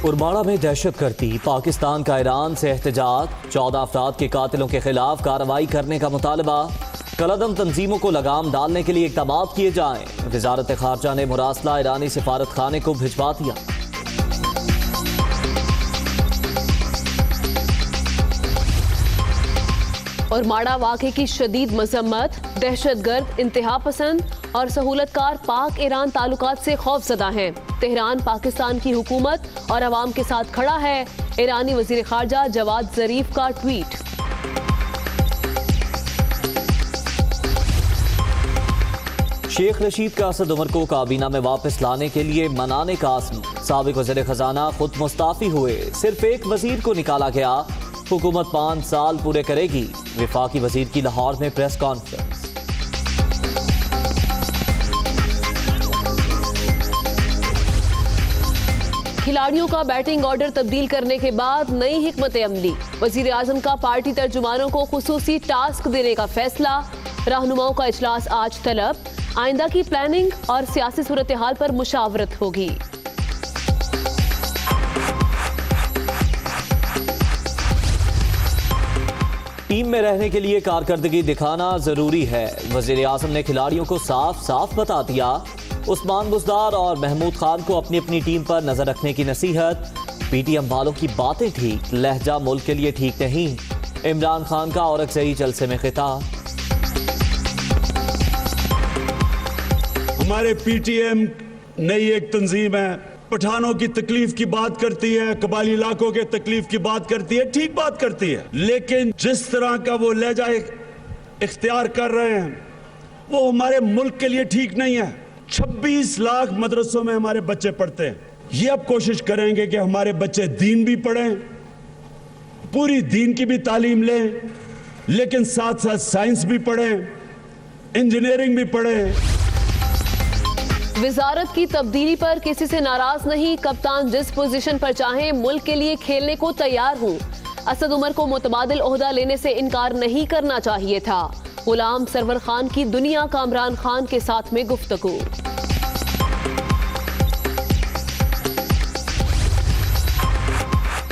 ارماڑہ میں دہشت گردی، پاکستان کا ایران سے احتجاج، 14 افراد کے قاتلوں کے خلاف کارروائی کرنے کا مطالبہ، کالعدم تنظیموں کو لگام ڈالنے کے لیے اقدامات کیے جائیں۔ وزارت خارجہ نے مراسلہ ایرانی سفارت خانے کو بھجوا دیا۔ ارماڑہ واقعے کی شدید مذمت، دہشت گرد، انتہا پسند اور سہولت کار پاک ایران تعلقات سے خوف زدہ ہیں۔ تہران پاکستان کی حکومت اور عوام کے ساتھ کھڑا ہے۔ ایرانی وزیر خارجہ جواد ظریف کا ٹویٹ۔ شیخ رشید کا اسد عمر کو کابینہ میں واپس لانے کے لیے منانے کا عزم، سابق وزیر خزانہ خود مستعفی ہوئے، صرف ایک وزیر کو نکالا گیا، حکومت 5 سال پورے کرے گی۔ وفاقی وزیر کی لاہور میں پریس کانفرنس۔ کھلاڑیوں کا بیٹنگ آرڈر تبدیل کرنے کے بعد نئی حکمت عملی، وزیر اعظم کا پارٹی ترجمانوں کو خصوصی ٹاسک دینے کا فیصلہ، رہنماؤں کا اجلاس آج طلب، آئندہ کی پلاننگ اور سیاسی صورتحال پر مشاورت ہوگی۔ ٹیم میں رہنے کے لیے کارکردگی دکھانا ضروری ہے، وزیر اعظم نے کھلاڑیوں کو صاف بتا دیا۔ عثمان بزدار اور محمود خان کو اپنی اپنی ٹیم پر نظر رکھنے کی نصیحت۔ پی ٹی ایم والوں کی باتیں ٹھیک، لہجہ ملک کے لیے ٹھیک نہیں، عمران خان کا اورکزئی جلسے میں خطاب۔ ہمارے پی ٹی ایم نئی ایک تنظیم ہے، پٹھانوں کی تکلیف کی بات کرتی ہے، قبائلی علاقوں کے تکلیف کی بات کرتی ہے، ٹھیک بات کرتی ہے، لیکن جس طرح کا وہ لہجہ اختیار کر رہے ہیں وہ ہمارے ملک کے لیے ٹھیک نہیں ہے۔ 26 لاکھ مدرسوں میں ہمارے بچے پڑھتے ہیں، یہ اب کوشش کریں گے کہ ہمارے بچے دین بھی پڑھیں، پوری دین کی بھی تعلیم لیں، لیکن ساتھ ساتھ سائنس بھی پڑھیں، انجینئرنگ بھی پڑھیں۔ وزارت کی تبدیلی پر کسی سے ناراض نہیں، کپتان جس پوزیشن پر چاہیں ملک کے لیے کھیلنے کو تیار ہوں۔ اسد عمر کو متبادل عہدہ لینے سے انکار نہیں کرنا چاہیے تھا، غلام سرور خان کی دنیا کامران خان کے ساتھ میں گفتگو۔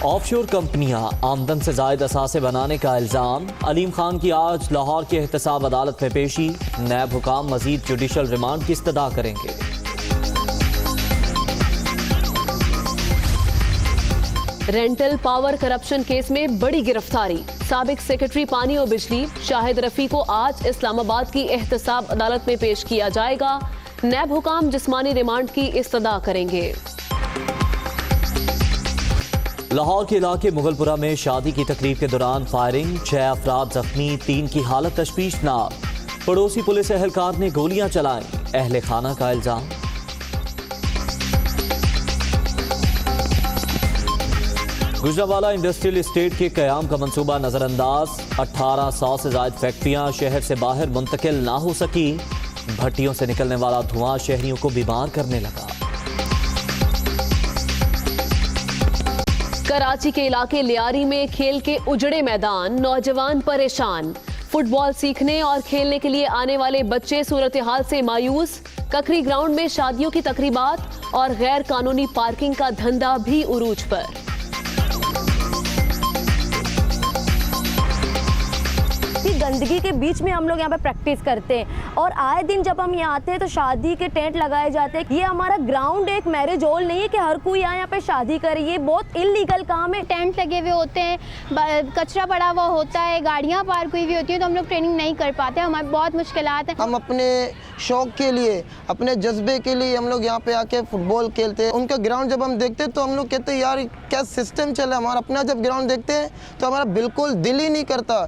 آف شور کمپنیاں آمدن سے زائد اثاثے بنانے کا الزام، علیم خان کی آج لاہور کے احتساب عدالت میں پیشی، نیب حکام مزید جوڈیشل ریمانڈ کی استدعا کریں گے۔ رینٹل پاور کرپشن کیس میں بڑی گرفتاری، سابق سیکرٹری پانی و بجلی شاہد رفیع کو آج اسلام آباد کی احتساب عدالت میں پیش کیا جائے گا، نیب حکام جسمانی ریمانڈ کی استدعا کریں گے۔ لاہور کے علاقے مغل پورہ میں شادی کی تقریب کے دوران فائرنگ، 6 افراد زخمی، 3 کی حالت تشویشناک، پڑوسی پولیس اہلکار نے گولیاں چلائیں، اہل خانہ کا الزام۔ گجرانوالہ انڈسٹریل اسٹیٹ کے قیام کا منصوبہ نظر انداز، 1800 سے زائد فیکٹریاں شہر سے باہر منتقل نہ ہو سکی، بھٹیوں سے نکلنے والا دھواں شہریوں کو بیمار کرنے لگا۔ کراچی کے علاقے لیاری میں کھیل کے اجڑے میدان، نوجوان پریشان، فٹ بال سیکھنے اور کھیلنے کے لیے آنے والے بچے صورتحال سے مایوس، ککری گراؤنڈ میں شادیوں کی تقریبات اور غیر قانونی پارکنگ کا دھندا بھی عروج پر۔ گندگی کے بیچ میں ہم لوگ یہاں پہ پریکٹس کرتے ہیں اور آئے دن جب ہم یہاں آتے ہیں تو شادی کے ٹینٹ لگائے جاتے ہیں۔ یہ ہمارا گراؤنڈ ایک میرج ہال نہیں ہے کہ ہر کوئی یہاں پہ شادی کرے، یہ بہت انلیگل کام ہے۔ ٹینٹ لگے ہوئے ہوتے ہیں، کچرا پڑا ہوا ہوتا ہے، گاڑیاں پارک ہوئی ہوتی ہیں، تو ہم لوگ ٹریننگ نہیں کر پاتے، ہمارے بہت مشکلات ہیں۔ ہم اپنے شوق کے لیے، اپنے جذبے کے لیے ہم لوگ یہاں پہ آ کے فٹ بال کھیلتے ہیں۔ ان کا گراؤنڈ جب ہم دیکھتے ہیں تو ہم لوگ کہتے ہیں یار کیا سسٹم چل رہا ہے، ہمارا اپنا جب گراؤنڈ دیکھتے ہیں تو ہمارا بالکل دل ہی نہیں کرتا۔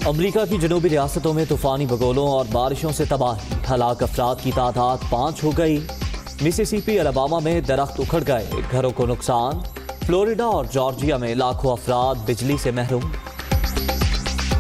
امریکہ کی جنوبی ریاستوں میں طوفانی بگولوں اور بارشوں سے تباہی، ہلاک افراد کی تعداد 5 ہو گئی، مسیسیپی الاباما میں درخت اکھڑ گئے، گھروں کو نقصان، فلوریڈا اور جارجیا میں لاکھوں افراد بجلی سے محروم۔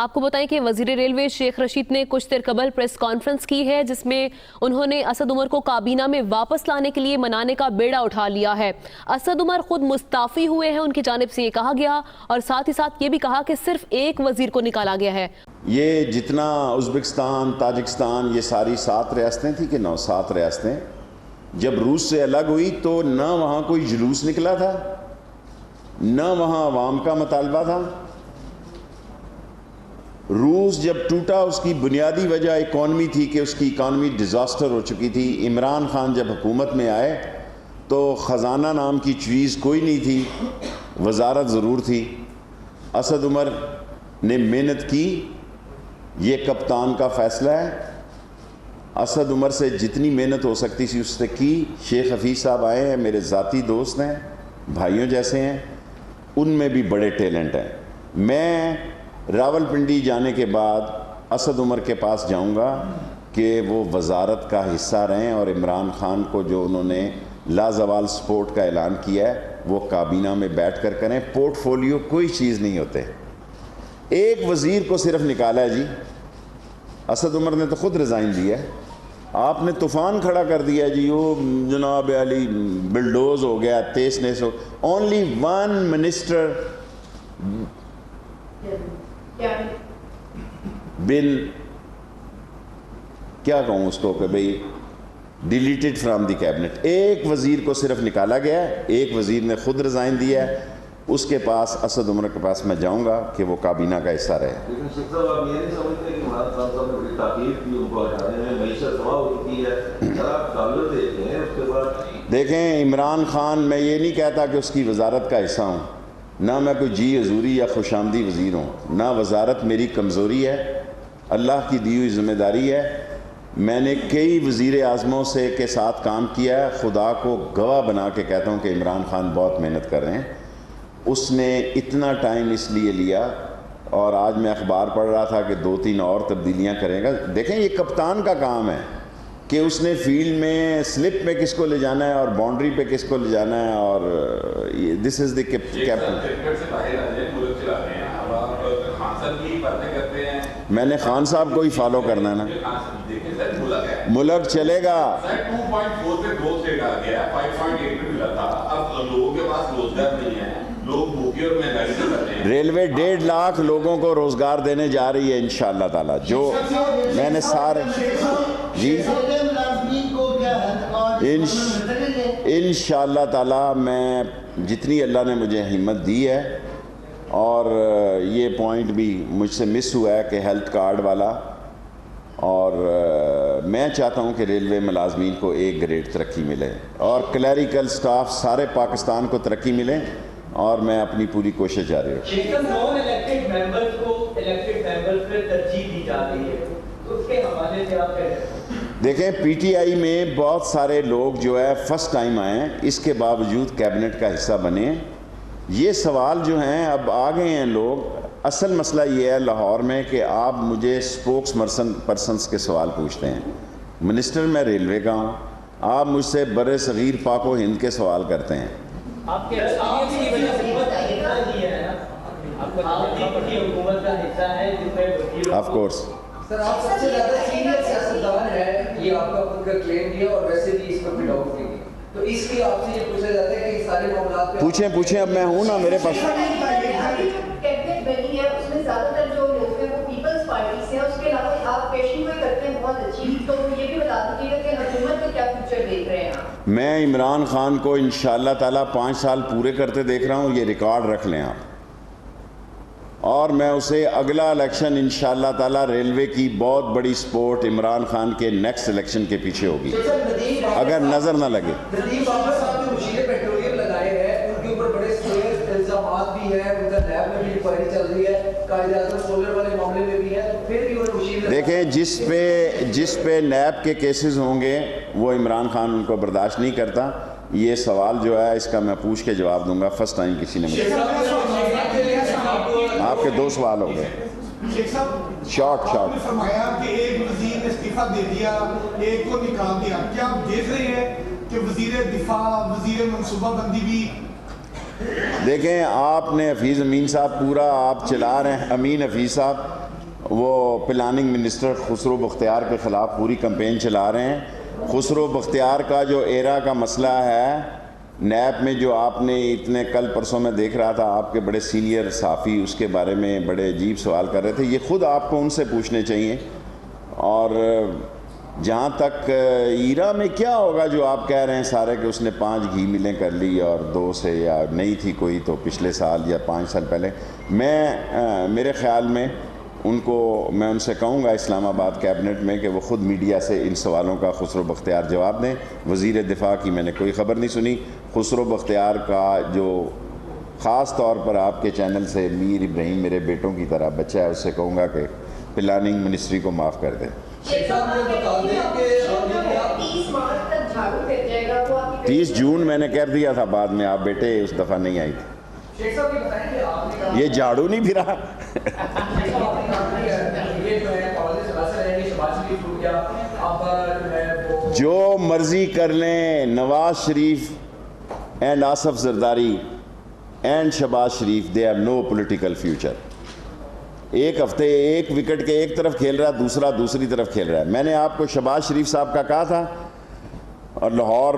آپ کو بتائیں کہ وزیر ریلوے شیخ رشید نے کچھ دیر قبل پریس کانفرنس کی ہے جس میں انہوں نے اسد عمر کو کابینہ میں واپس لانے کے لیے منانے کا بیڑا اٹھا لیا ہے۔ اسد عمر خود مستعفی ہوئے ہیں، ان کی جانب سے یہ کہا گیا، اور ساتھ ہی ساتھ یہ بھی کہا کہ صرف ایک وزیر کو نکالا گیا ہے۔ یہ جتنا ازبکستان، تاجکستان، یہ ساری 7 ریاستیں تھیں کہ 7 ریاستیں جب روس سے الگ ہوئی تو نہ وہاں کوئی جلوس نکلا تھا، نہ وہاں عوام کا مطالبہ تھا۔ روس جب ٹوٹا اس کی بنیادی وجہ اکانومی تھی کہ اس کی اکانومی ڈیزاسٹر ہو چکی تھی۔ عمران خان جب حکومت میں آئے تو خزانہ نام کی چیز کوئی نہیں تھی، وزارت ضرور تھی۔ اسد عمر نے محنت کی، یہ کپتان کا فیصلہ ہے۔ اسد عمر سے جتنی محنت ہو سکتی تھی اس سے کی۔ شیخ حفیظ صاحب آئے ہیں، میرے ذاتی دوست ہیں، بھائیوں جیسے ہیں، ان میں بھی بڑے ٹیلنٹ ہیں۔ میں راولپنڈی جانے کے بعد اسد عمر کے پاس جاؤں گا کہ وہ وزارت کا حصہ رہیں، اور عمران خان کو جو انہوں نے لازوال سپورٹ کا اعلان کیا ہے وہ کابینہ میں بیٹھ کر کریں۔ پورٹ فولیو کوئی چیز نہیں ہوتے، ایک وزیر کو صرف نکالا ہے جی۔ اسد عمر نے تو خود ریزائن دیا ہے، آپ نے طوفان کھڑا کر دیا جی، وہ جناب علی بلڈوز ہو گیا، تیس نیس ہو۔ اونلی ون منسٹر بن کیا کہوں اس کو کہ بھئی ڈیلیٹڈ فرام دی کیبنٹ، ایک وزیر کو صرف نکالا گیا ہے، ایک وزیر نے خود ریزائن دیا ہے۔ اس کے پاس، اسد عمر کے پاس میں جاؤں گا کہ وہ کابینہ کا حصہ رہے۔ لیکن شیخ صاحب آپ یہ نہیں سمجھتے کہ عمران خان صاحب نے بڑی تاخیر کی، ان کو ہٹانے میں معیشت تباہ ہو چکی ہے، ذرا قابلیت دیکھتے ہیں اس کے بعد۔ دیکھیں عمران خان، میں یہ نہیں کہتا کہ اس کی وزارت کا حصہ ہوں، نہ میں کوئی جی حضوری یا خوش آمدی وزیر ہوں، نہ وزارت میری کمزوری ہے، اللہ کی دی ہوئی ذمہ داری ہے۔ میں نے کئی وزیر اعظموں سے کے ساتھ کام کیا ہے، خدا کو گواہ بنا کے کہتا ہوں کہ عمران خان بہت محنت کر رہے ہیں۔ اس نے اتنا ٹائم اس لیے لیا، اور آج میں اخبار پڑھ رہا تھا کہ 2-3 اور تبدیلیاں کرے گا۔ دیکھیں یہ کپتان کا کام ہے کہ اس نے فیلڈ میں سلپ میں کس کو لے جانا ہے اور باؤنڈری پہ کس کو لے جانا ہے، اور دس از دی کیپٹن۔ میں نے خان صاحب کو ہی فالو کرنا ہے نا، ملک چلے گا۔ 2.4 سے 2 سٹیٹ آ گیا، 5.8 پہ ملا تھا، اب لوگوں کے پاس روزگار نہیں ہے، لوگ بھوکے اور مہنگائی سے رہتے ہیں۔ ریلوے 1.5 لاکھ لوگوں کو روزگار دینے جا رہی ہے انشاءاللہ تعالی، جو میں نے سارے جی انشاءاللہ تعالی، میں جتنی اللہ نے مجھے ہمت دی ہے، اور یہ پوائنٹ بھی مجھ سے مس ہوا ہے کہ ہیلتھ کارڈ والا، اور میں چاہتا ہوں کہ ریلوے ملازمین کو ایک گریڈ ترقی ملے، اور کلیریکل سٹاف سارے پاکستان کو ترقی ملے، اور میں اپنی پوری کوشش جاری رکھوں۔ نان الیکٹڈ ممبرز کو الیکٹڈ ممبرز پہ ترجیح دی جا رہی ہے، تو اس کے حوالے سے آپ کہہ رہے ہیں؟ دیکھیں پی ٹی آئی میں بہت سارے لوگ جو ہے فرسٹ ٹائم آئے ہیں، اس کے باوجود کیبنٹ کا حصہ بنے ہیں۔ یہ سوال جو ہیں اب آ گئے ہیں لوگ۔ اصل مسئلہ یہ ہے لاہور میں کہ آپ مجھے سپوکس پرسنس کے سوال پوچھتے ہیں، منسٹر میں ریلوے کا ہوں، آپ مجھ سے بر صغیر پاک و ہند کے سوال کرتے ہیں۔ آپ کے ایکسپیرینس کی وجہ سے حکومت کی ہے نا، آپ کی حکومت کا حصہ ہے جس میں وکیل آف کورس سر آپ سب سے زیادہ سینئر سیاستدان ہے، یہ آپ کا خود کا کلیم بھی ہے، اور ویسے بھی اس پر ڈاؤٹ نہیں ہے، تو اس لیے آپ سے یہ پوچھا جاتا ہے کہ اس سارے معاملات پہ پوچھیں، اب میں ہوں نا، میرے پاس کیبنٹ بنی ہے، اس میں زیادہ تر جو لوگ ہیں وہ پیپلز پارٹی سے ہیں، اس کے علاوہ آپ پیشن گوئی کرتے ہیں بہت اچھی، تو یہ بھی بتا دیجیے گا کہ حکومت میں کیا فیوچر دیکھ رہے ہیں آپ؟ میں عمران خان کو انشاءاللہ تعالیٰ 5 سال پورے کرتے دیکھ رہا ہوں، یہ ریکارڈ رکھ لیں آپ، اور میں اسے اگلا الیکشن انشاءاللہ تعالیٰ ریلوے کی بہت بڑی سپورٹ عمران خان کے نیکسٹ الیکشن کے پیچھے ہوگی، اگر نظر نہ لگے۔ ندیم بابر صاحب جو مشیر پیٹرولیم لگائے ہیں، ان کے اوپر بڑے سیریس الزامات بھی ہیں، ان کا نیب میں بھی انکوائری چل رہی ہے، قائد اعظم سولر والے معاملے میں بھی ہے، تو پھر بھی وہ مشیر دیکھیں جس پہ نیب کے کیسز ہوں گے وہ عمران خان ان کو برداشت نہیں کرتا۔ یہ سوال جو ہے اس کا میں پوچھ کے جواب دوں گا، فرسٹ ٹائم کسی نے مجھے۔ آپ کے 2 سوال ہو گئے، شارٹ فرمایا کہ ایک وزیر نے استعفیٰ دے دیا، ایک کو نکال دیا، کیا آپ دیکھ رہے ہیں کہ وزیر دفاع، وزیر منصوبہ بندی بھی؟ دیکھیں آپ نے حفیظ امین صاحب پورا آپ چلا رہے ہیں، امین حفیظ صاحب وہ پلاننگ منسٹر خسرو بختیار کے خلاف پوری کمپین چلا رہے ہیں. خسرو بختیار کا جو ایرا کا مسئلہ ہے نیب میں، جو آپ نے اتنے کل پرسوں میں دیکھ رہا تھا آپ کے بڑے سینئر صحافی اس کے بارے میں بڑے عجیب سوال کر رہے تھے، یہ خود آپ کو ان سے پوچھنے چاہیے. اور جہاں تک ایرا میں کیا ہوگا جو آپ کہہ رہے ہیں سارے کہ اس نے 5 گھی ملیں کر لی اور 2 سے یا نہیں تھی کوئی تو پچھلے سال یا 5 سال پہلے، میرے خیال میں میں ان سے کہوں گا اسلام آباد کیبنٹ میں کہ وہ خود میڈیا سے ان سوالوں کا خسرو بختیار جواب دیں. وزیر دفاع کی میں نے کوئی خبر نہیں سنی. خسرو بختیار کا جو خاص طور پر آپ کے چینل سے میر ابراہیم میرے بیٹوں کی طرح بچہ ہے، اس سے کہوں گا کہ پلاننگ منسٹری کو معاف کر دیں. 30 جون میں نے کہہ دیا تھا، بعد میں آپ بیٹے اس دفعہ نہیں آئی تھی. یہ جھاڑو نہیں پھرا. جو مرضی کر لیں Nawaz Sharif and Asif Zardari and Shahbaz Sharif, they have no political future. ایک ہفتے ایک وکٹ کے ایک طرف کھیل رہا ہے، دوسرا دوسری طرف کھیل رہا ہے. میں نے آپ کو شہباز شریف صاحب کا کہا تھا، اور لاہور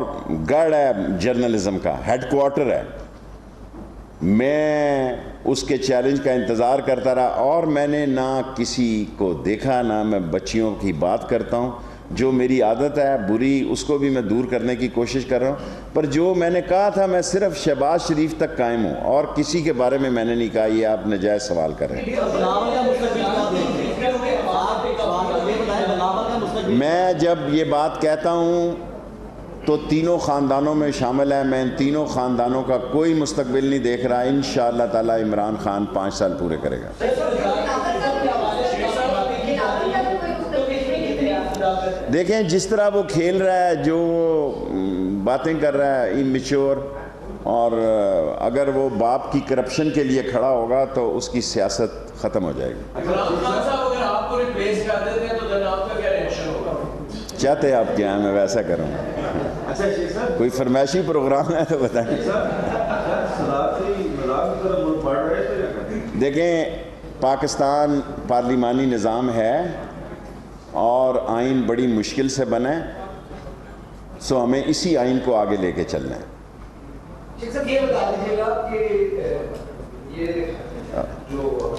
گڑھ ہے جرنلزم کا، ہیڈ کوارٹر ہے. میں اس کے چیلنج کا انتظار کرتا رہا، اور میں نے نہ کسی کو دیکھا، نہ میں بچیوں کی بات کرتا ہوں. جو میری عادت ہے بری، اس کو بھی میں دور کرنے کی کوشش کر رہا ہوں. پر جو میں نے کہا تھا میں صرف شہباز شریف تک قائم ہوں، اور کسی کے بارے میں نے نہیں کہا. یہ آپ ناجائز سوال کر رہے ہیں. میں جب یہ بات کہتا ہوں تو تینوں خاندانوں میں شامل ہے. میں ان تینوں خاندانوں کا کوئی مستقبل نہیں دیکھ رہا. انشاءاللہ تعالی عمران خان 5 سال پورے کرے گا. دیکھیں جس طرح وہ کھیل رہا ہے، جو باتیں کر رہا ہے اممیچور، اور اگر وہ باپ کی کرپشن کے لیے کھڑا ہوگا تو اس کی سیاست ختم ہو جائے گی. چاہتے آپ کیا میں ویسا کروں؟ کوئی فرمائشی پروگرام ہے تو بتائیں. دیکھیں پاکستان پارلیمانی نظام ہے اور آئین بڑی مشکل سے بنا ہے، سو ہمیں اسی آئین کو آگے لے کے چلنا ہے. شیخ صاحب یہ بتا دیجیے گا کہ یہ جو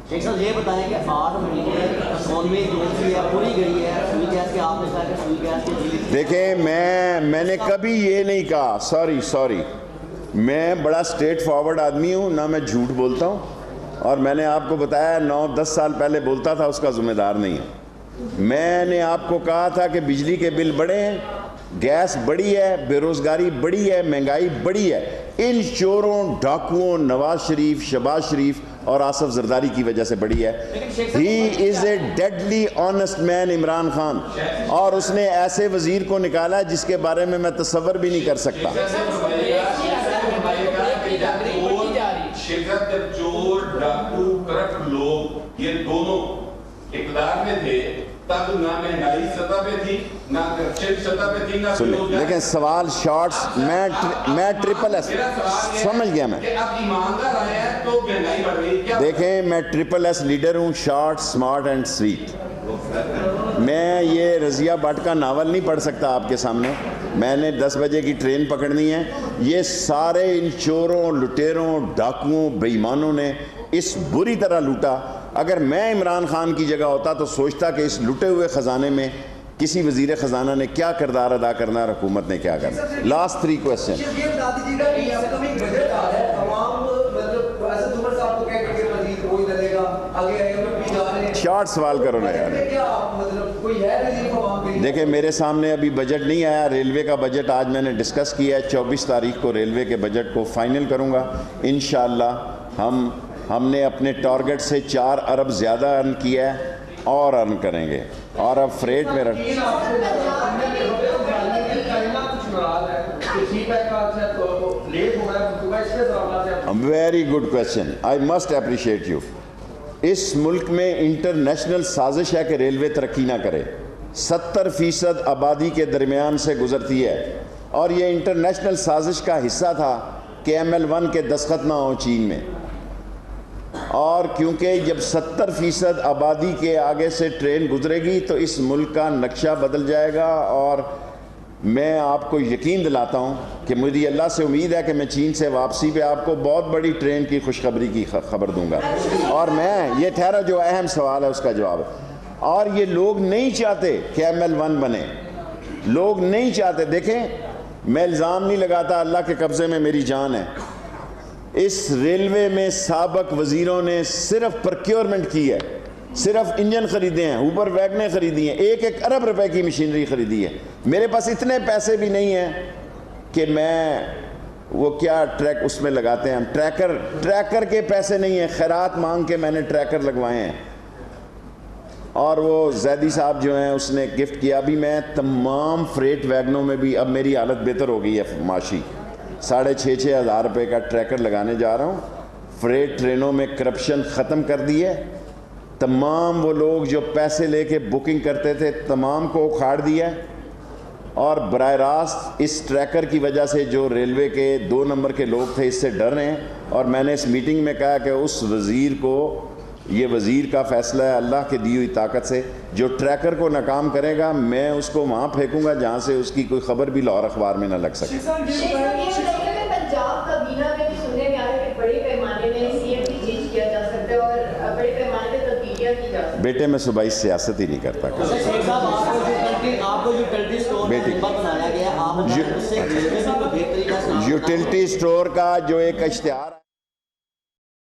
شیخ صاحب یہ بتائیں کہ 8 مہینے کسونوی جو ہے پوری گئی ہے سوئی گیس کے، آپ نے کہا کہ سوئی گیس کے دیکھیں میں نے کبھی یہ نہیں کہا، سوری میں بڑا اسٹریٹ فارورڈ آدمی ہوں، نہ میں جھوٹ بولتا ہوں. اور میں نے آپ کو بتایا 9-10 سال پہلے بولتا تھا، اس کا ذمہ دار نہیں ہے. میں نے آپ کو کہا تھا کہ بجلی کے بل بڑے ہیں، گیس بڑی ہے، بے روزگاری بڑی ہے، مہنگائی بڑی ہے. ان چوروں ڈاکوؤں نواز شریف، شہباز شریف اور آصف زرداری کی وجہ سے بڑی ہے. ہی از اے ڈیڈلی آنیسٹ مین عمران خان، اور اس نے ایسے وزیر کو نکالا جس کے بارے میں تصور بھی نہیں کر سکتا. شرکت جب چور ڈاکو کرپٹ لوگ یہ دونوں اقتدار میں تھے تب نہ مہنگائی سطح پہ تھی، نہ کرپشن سطح پہ تھی، نہ لیکن سوال شارٹس میں ٹرپل ایس سمجھ گیا. میں اب ایماندار آیا ہے تو مہنگائی بڑھ رہی ہے. دیکھیں میں ٹرپل ایس لیڈر ہوں، شارٹ سمارٹ اینڈ سویٹ. میں یہ رضیہ بٹ کا ناول نہیں پڑھ سکتا آپ کے سامنے. میں نے 10 بجے کی ٹرین پکڑنی ہے. یہ سارے ان چوروں، لٹیروں، ڈاکوؤں، بے ایمانوں نے اس بری طرح لوٹا. اگر میں عمران خان کی جگہ ہوتا تو سوچتا کہ اس لٹے ہوئے خزانے میں کسی وزیر خزانہ نے کیا کردار ادا کرنا ہے، حکومت نے کیا کرنا. Last 3 question. شارٹ سوال کرو نا یار. دیکھیں میرے سامنے ابھی بجٹ نہیں آیا. ریلوے کا بجٹ آج میں نے ڈسکس کیا ہے. 24 تاریخ کو ریلوے کے بجٹ کو فائنل کروں گا. انشاءاللہ ہم نے اپنے ٹارگٹ سے 4 ارب زیادہ ارن کیا ہے اور ارن کریں گے. اور اب فریٹ میں very good question. I must appreciate you. اس ملک میں انٹرنیشنل سازش ہے کہ ریلوے ترقی نہ کرے. 70% آبادی کے درمیان سے گزرتی ہے، اور یہ انٹرنیشنل سازش کا حصہ تھا کہ ML1 کے دستخط نہ ہوں چین میں. اور کیونکہ جب 70% آبادی کے آگے سے ٹرین گزرے گی تو اس ملک کا نقشہ بدل جائے گا. اور میں آپ کو یقین دلاتا ہوں کہ مجھے اللہ سے امید ہے کہ میں چین سے واپسی پہ آپ کو بہت بڑی ٹرین کی خوشخبری کی خبر دوں گا. اور میں یہ ٹھہرا جو اہم سوال ہے اس کا جواب ہے. اور یہ لوگ نہیں چاہتے کہ ML1 بنے, لوگ نہیں چاہتے. دیکھیں میں الزام نہیں لگاتا, اللہ کے قبضے میں میری جان ہے. اس ریلوے میں سابق وزیروں نے صرف پرکیورمنٹ کی ہے, صرف انجن خریدے ہیں, اوپر ویگنیں خریدی ہیں, 1 ارب روپے کی مشینری خریدی ہے. میرے پاس اتنے پیسے بھی نہیں ہیں کہ میں وہ کیا ٹریک اس میں لگاتے ہیں ہم ٹریکر کے پیسے نہیں ہیں. خیرات مانگ کے میں نے ٹریکر لگوائے ہیں. اور وہ زیدی صاحب جو ہیں اس نے گفٹ کیا. ابھی میں تمام فریٹ ویگنوں میں بھی اب میری حالت بہتر ہو گئی ہے معاشی, 6,500 ہزار روپے کا ٹریکر لگانے جا رہا ہوں. فریٹ ٹرینوں میں کرپشن ختم کر دی ہے. تمام وہ لوگ جو پیسے لے کے بکنگ کرتے تھے تمام کو اکھاڑ دیا ہے. اور براہ راست اس ٹریکر کی وجہ سے جو ریلوے کے 2 نمبر کے لوگ تھے اس سے ڈر رہے ہیں. اور میں نے اس میٹنگ میں کہا کہ اس وزیر کو, یہ وزیر کا فیصلہ ہے اللہ کے دی ہوئی طاقت سے, جو ٹریکر کو ناکام کرے گا میں اس کو وہاں پھینکوں گا جہاں سے اس کی کوئی خبر بھی لاہور اخبار میں نہ لگ سکے. پنجاب کابینہ میں بھی سننے میں آ رہا ہے کہ بڑے پیمانے میں CM بھی چینج کیا جا سکتا ہے اور بڑے پیمانے پہ تبدیلیاں کی جا سکتی. بیٹے میں صبح اس سیاست ہی نہیں کرتا. یوٹیلٹی اسٹور کا جو ایک اشتہار